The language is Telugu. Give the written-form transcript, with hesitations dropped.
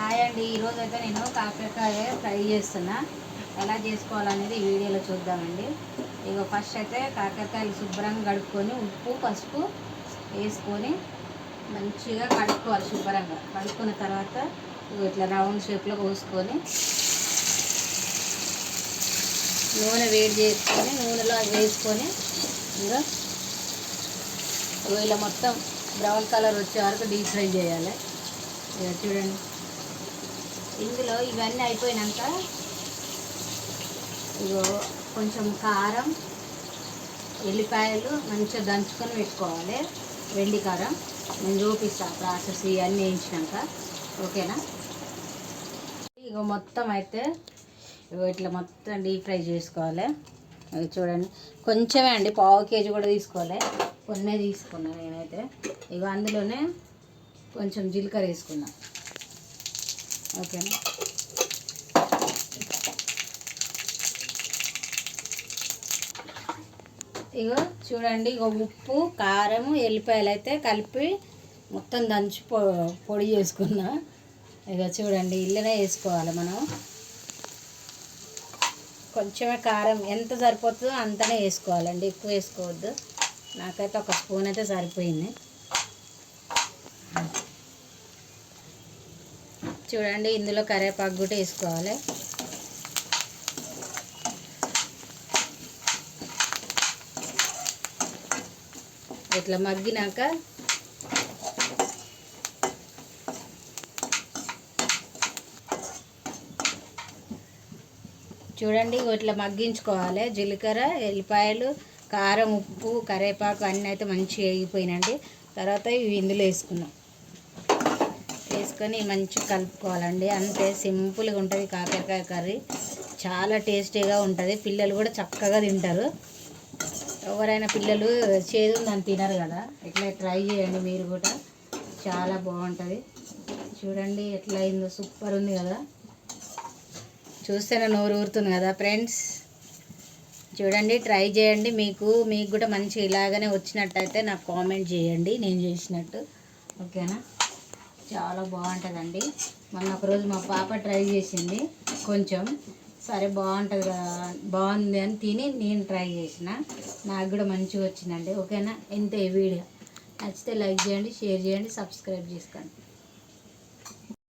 హాయ్ అండి. ఈరోజు అయితే నేను కాకరకాయ ఫ్రై చేస్తున్నా. ఎలా చేసుకోవాలనేది ఈ వీడియోలో చూద్దామండి. ఇక ఫస్ట్ అయితే కాకరకాయలు శుభ్రంగా కడుక్కొని ఉప్పు పసుపు వేసుకొని మంచిగా కడుక్కోవాలి. శుభ్రంగా కడుక్కున్న తర్వాత ఇట్లా రౌండ్ షేప్లో కోసుకొని నూనె వేడి చేసుకొని నూనెలో అది వేసుకొని ఇంకా ఇలా మొత్తం బ్రౌన్ కలర్ వచ్చే వరకు డీప్ ఫ్రై చేయాలి. ఇక చూడండి, ఇందులో ఇవన్నీ అయిపోయినాక ఇగో కొంచెం కారం ఎల్లిపాయలు మంచిగా దంచుకొని పెట్టుకోవాలి. వెండి కారం నేను చూపిస్తాను ప్రాసెస్ ఇవన్నీ వేయించినాక, ఓకేనా. ఇగో మొత్తం అయితే ఇగో ఇట్లా మొత్తం డీప్ ఫ్రై చేసుకోవాలి. అది చూడండి, కొంచెమే అండి, పావు కేజీ కూడా తీసుకోవాలి, కొన్నే తీసుకున్నా నేనైతే. ఇగో అందులోనే కొంచెం జీలకర్ర వేసుకున్నా, ఓకేనా. ఇగో చూడండి, ఇగో ఉప్పు కారం ఎల్లిపాయలు అయితే కలిపి మొత్తం దంచి పొడి చేసుకున్నా. ఇక చూడండి, ఇల్లనే వేసుకోవాలి మనం. కొంచెమే కారం ఎంత సరిపోతుందో అంతనే వేసుకోవాలండి, ఎక్కువ వేసుకోవద్దు. నాకైతే ఒక స్పూన్ అయితే సరిపోయింది. చూడండి, ఇందులో కరివేపాకు కూడా వేసుకోవాలి. ఇట్లా మగ్గినాక చూడండి, ఇట్లా మగ్గించుకోవాలి. జీలకర్ర ఎల్లిపాయలు కారం ఉప్పు కరివేపాకు అన్నీ అయితే మంచిగా వేగిపోయినండి. తర్వాత ఇవి ఇందులో వేసుకొని మంచిగా కలుపుకోవాలండి. అంతే, సింపుల్గా ఉంటుంది కాకరకాయ కర్రీ. చాలా టేస్టీగా ఉంటుంది. పిల్లలు కూడా చక్కగా తింటారు. ఎవరైనా పిల్లలు చేదు దాన్ని తినరు కదా, ఇట్లా ట్రై చేయండి మీరు కూడా, చాలా బాగుంటుంది. చూడండి ఎట్లా అయిందో, సూపర్ ఉంది కదా. చూస్తేనే నోరు ఊరుతుంది కదా ఫ్రెండ్స్. చూడండి, ట్రై చేయండి. మీకు కూడా మంచిగా ఇలాగనే వచ్చినట్టయితే నాకు కామెంట్ చేయండి, నేను చేసినట్టు, ఓకేనా. చాలా బాగుంటుందండి. మొన్న ఒకరోజు మా పాప ట్రై చేసింది, కొంచెం సరే బాగుంది అని తిని నేను ట్రై చేసిన, నాకు కూడా మంచిగా వచ్చిందండి, ఓకేనా. ఇంతే వీడియో నచ్చితే లైక్ చేయండి, షేర్ చేయండి, సబ్స్క్రైబ్ చేసుకోండి.